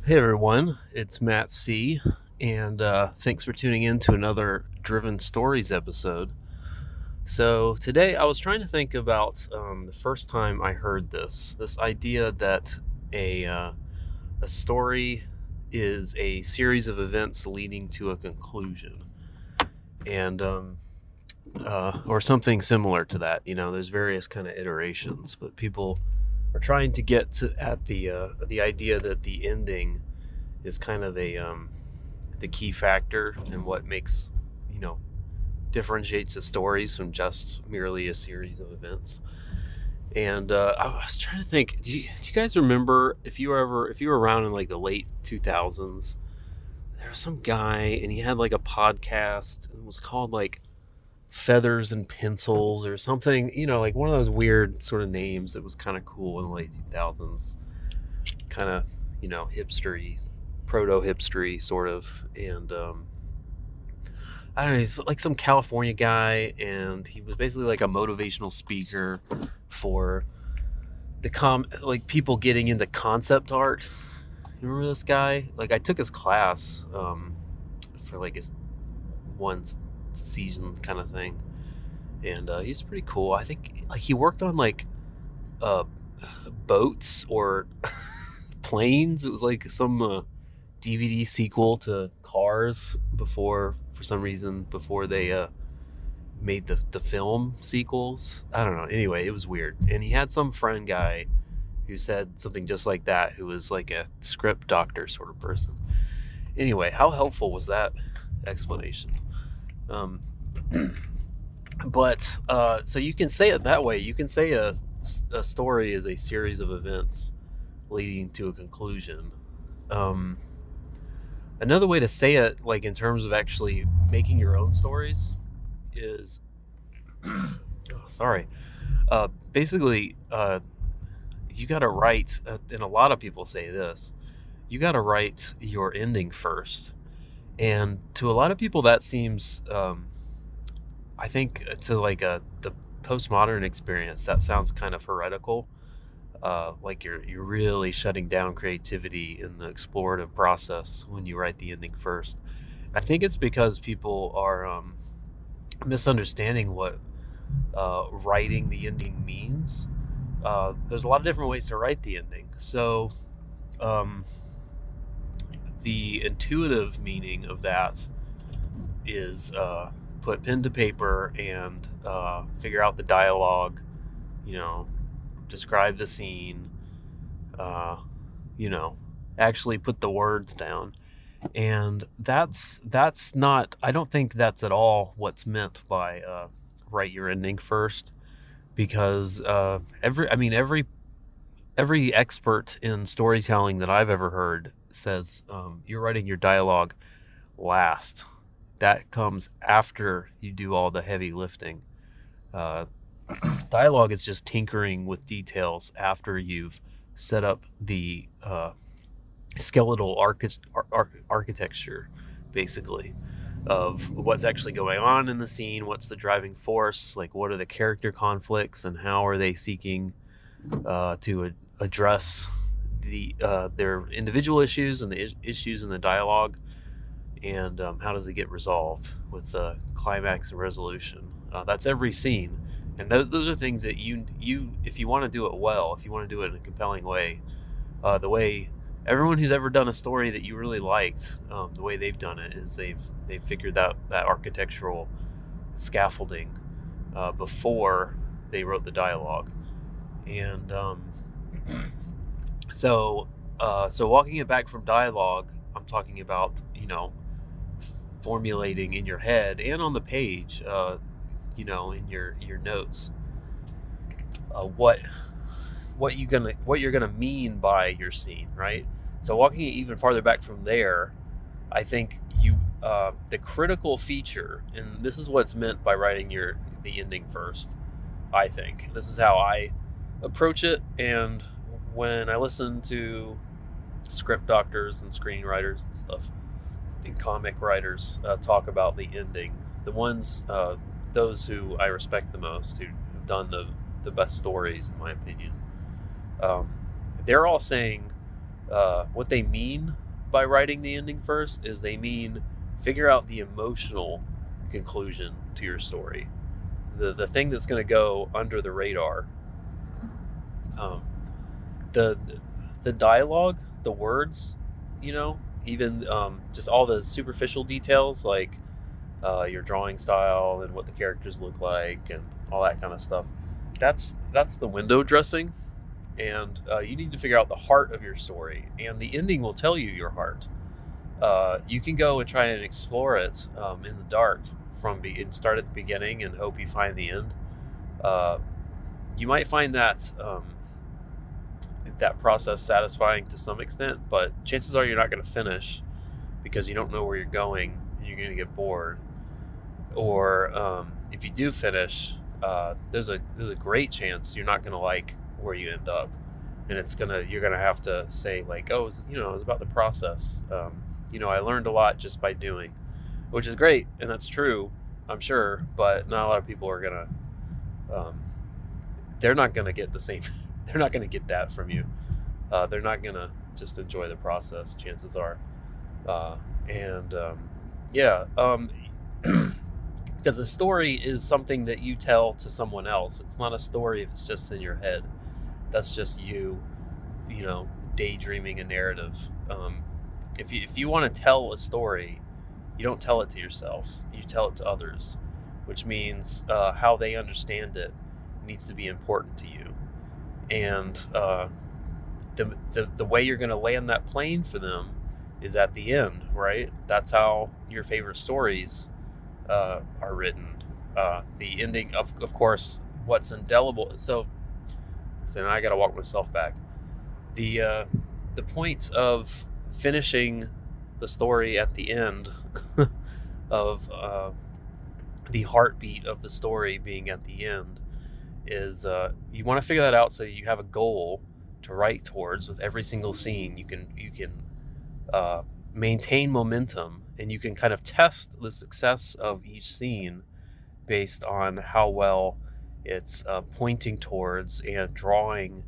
Hey everyone, it's Matt C, and thanks for tuning in to another Driven Stories episode. So today I was trying to think about the first time I heard this idea that a story is a series of events leading to a conclusion, and or something similar to that. You know, there's various kind of iterations, but people are trying to get to at the idea that the ending is kind of the key factor in what makes you know differentiates the stories from just merely a series of events. And I was trying to think. Do you guys remember if you were around in like the late 2000s? There was some guy and he had like a podcast and it was called like Feathers and Pencils or something. You know, like one of those weird sort of names that was kind of cool in the late 2000s. Kind of hipstery, proto hipstery sort of. And I don't know, he's like some California guy, and he was basically like a motivational speaker for like people getting into concept art. You remember this guy? Like I took his class for like his one season kind of thing, and he's pretty cool. I think like he worked on like uh, boats or planes. It was like some DVD sequel to Cars before, for some reason, before they made the film sequels. I don't know. Anyway, it was weird. And he had some friend guy who said something just like that, who was like a script doctor sort of person. Anyway, how helpful was that explanation? Um, but so you can say it that way. You can say a story is a series of events leading to a conclusion. Um, Another way to say it, like in terms of actually making your own stories, is oh, sorry. Basically, you got to write, and a lot of people say this. You got to write your ending first, and to a lot of people that seems, I think, to like the postmodern experience, that sounds kind of heretical. Like you're really shutting down creativity in the explorative process when you write the ending first. I think it's because people are misunderstanding what writing the ending means. There's a lot of different ways to write the ending. So um, the intuitive meaning of that is put pen to paper and figure out the dialogue. You know, describe the scene. Uh, you know, actually put the words down. And that's not. I don't think that's at all what's meant by write your ending first, because every expert in storytelling that I've ever heard says you're writing your dialogue last. That comes after you do all the heavy lifting. Uh, Dialogue is just tinkering with details after you've set up the skeletal architecture, basically, of what's actually going on in the scene, what's the driving force, like what are the character conflicts, and how are they seeking to address their individual issues and the issues in the dialogue, and how does it get resolved with the climax and resolution. That's every scene, and those are things that you if you want to do it well, if you want to do it in a compelling way, the way everyone who's ever done a story that you really liked, the way they've done it is they've figured out that architectural scaffolding before they wrote the dialogue. And so walking it back from dialogue, I'm talking about formulating in your head and on the page, in your notes, what what you're gonna mean by your scene, right? So walking it even farther back from there, I think the critical feature, and this is what's meant by writing the ending first. I think this is how I approach it, and when I listen to script doctors and screenwriters and stuff, and comic writers talk about the ending, the ones, those who I respect the most, who've done the best stories, in my opinion, um, they're all saying what they mean by writing the ending first is they mean figure out the emotional conclusion to your story, the thing that's going to go under the radar. Um, the the dialogue, the words, even just all the superficial details like your drawing style and what the characters look like and all that kind of stuff. That's the window dressing, and you need to figure out the heart of your story, and the ending will tell you your heart. You can go and try and explore it in the dark and start at the beginning and hope you find the end. You might find that process satisfying to some extent, but chances are you're not going to finish because you don't know where you're going and you're going to get bored. Or if you do finish, there's a great chance you're not going to like where you end up, and you're gonna have to say like, oh, it was about the process. I learned a lot just by doing, which is great, and that's true, I'm sure, but not a lot of people are gonna they're not gonna get the same they're not gonna get that from you. They're not gonna just enjoy the process, chances are. And yeah Because a story is something that you tell to someone else. It's not a story if it's just in your head. That's just you daydreaming a narrative. If you want to tell a story, you don't tell it to yourself. You tell it to others, which means how they understand it needs to be important to you. And the way you're going to land that plane for them is at the end, right? That's how your favorite stories are written. The ending, of course, what's indelible. So now I got to walk myself back. The point of finishing the story at the end of the heartbeat of the story being at the end is you want to figure that out so you have a goal to write towards with every single scene. You can maintain momentum, and you can kind of test the success of each scene based on how well it's pointing towards and drawing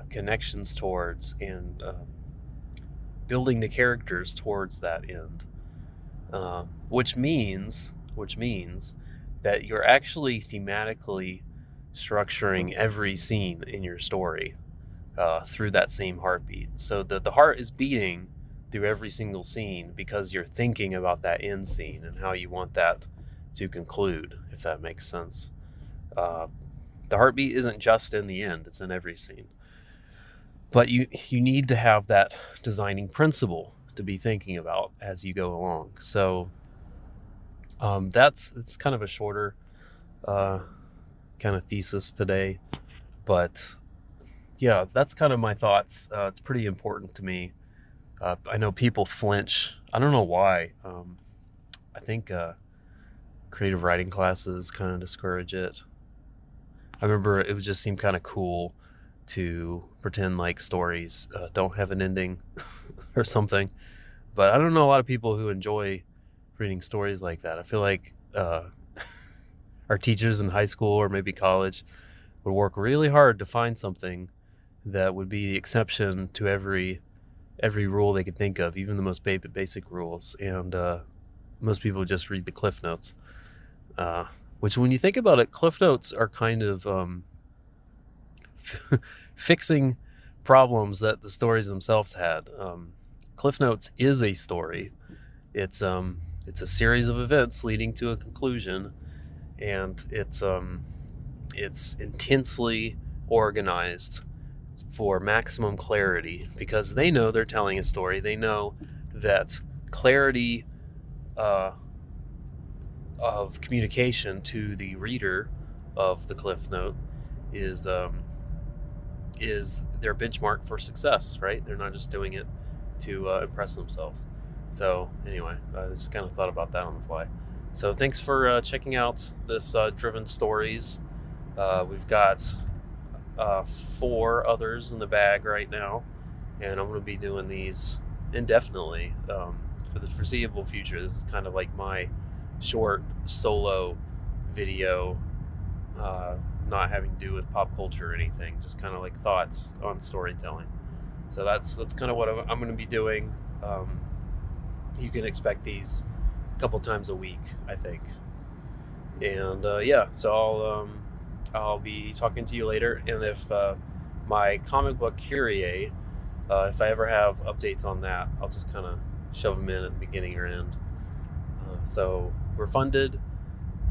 connections towards and building the characters towards that end, which means that you're actually thematically structuring every scene in your story through that same heartbeat. So the heart is beating through every single scene because you're thinking about that end scene and how you want that to conclude, if that makes sense. The heartbeat isn't just in the end, it's in every scene. But you need to have that designing principle to be thinking about as you go along. So it's kind of a shorter kind of thesis today, but yeah, that's kind of my thoughts. It's pretty important to me. I know people flinch. I don't know why. I think creative writing classes kind of discourage it. I remember it would just seem kind of cool to pretend like stories don't have an ending or something. But I don't know a lot of people who enjoy reading stories like that. I feel like our teachers in high school or maybe college would work really hard to find something that would be the exception to every rule they could think of, even the most basic rules. And most people just read the Cliff Notes, which, when you think about it, Cliff Notes are kind of fixing problems that the stories themselves had. Cliff Notes is a story. It's a series of events leading to a conclusion, and it's intensely organized for maximum clarity because they know they're telling a story. They know that clarity of communication to the reader of the Cliff Note is their benchmark for success, right? They're not just doing it to impress themselves. So anyway, I just kind of thought about that on the fly. So thanks for checking out this Driven Stories. We've got 4 others in the bag right now, and I'm going to be doing these indefinitely for the foreseeable future. This is kind of like my short solo video, not having to do with pop culture or anything, just kind of like thoughts on storytelling. So that's kind of what I'm going to be doing. You can expect these a couple times a week, I think. And yeah, so I'll be talking to you later. And if my comic book KYRIE, if I ever have updates on that, I'll just kind of shove them in at the beginning or end. So we're funded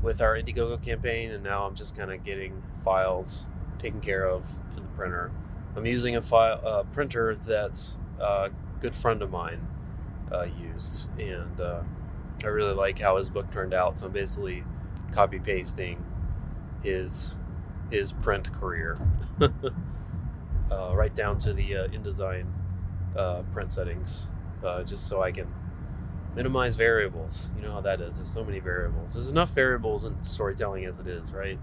with our Indiegogo campaign, and now I'm just kind of getting files taken care of for the printer. I'm using a printer that's a good friend of mine used, and I really like how his book turned out. So I'm basically copy pasting his print career right down to the InDesign print settings, just so I can minimize variables. You know how that is. There's so many variables. There's enough variables in storytelling as it is, right?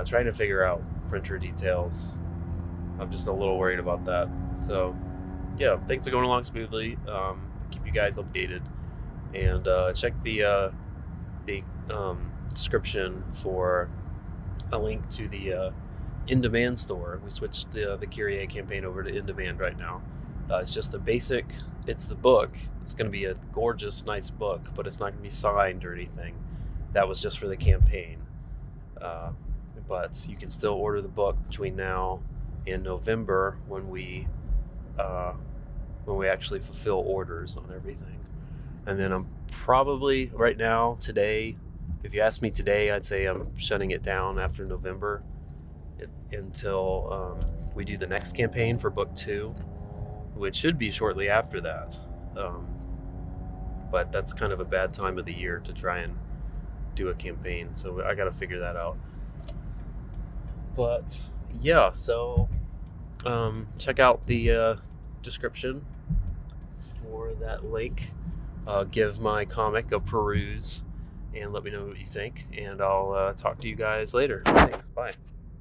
Trying to figure out printer details, I'm just a little worried about that. So yeah, things are going along smoothly. Keep you guys updated, and check the description for a link to the in-demand store. We switched the KYRIE campaign over to in-demand right now. It's just the basic, it's the book. It's going to be a gorgeous, nice book, but it's not going to be signed or anything. That was just for the campaign. But you can still order the book between now and November when we actually fulfill orders on everything. And then I'm probably, right now, today, if you ask me today, I'd say I'm shutting it down after November until we do the next campaign for book 2, which should be shortly after that. But that's kind of a bad time of the year to try and do a campaign, so I got to figure that out. But yeah, so check out the description for that link. Give my comic a peruse and let me know what you think, and I'll talk to you guys later. Thanks. Bye.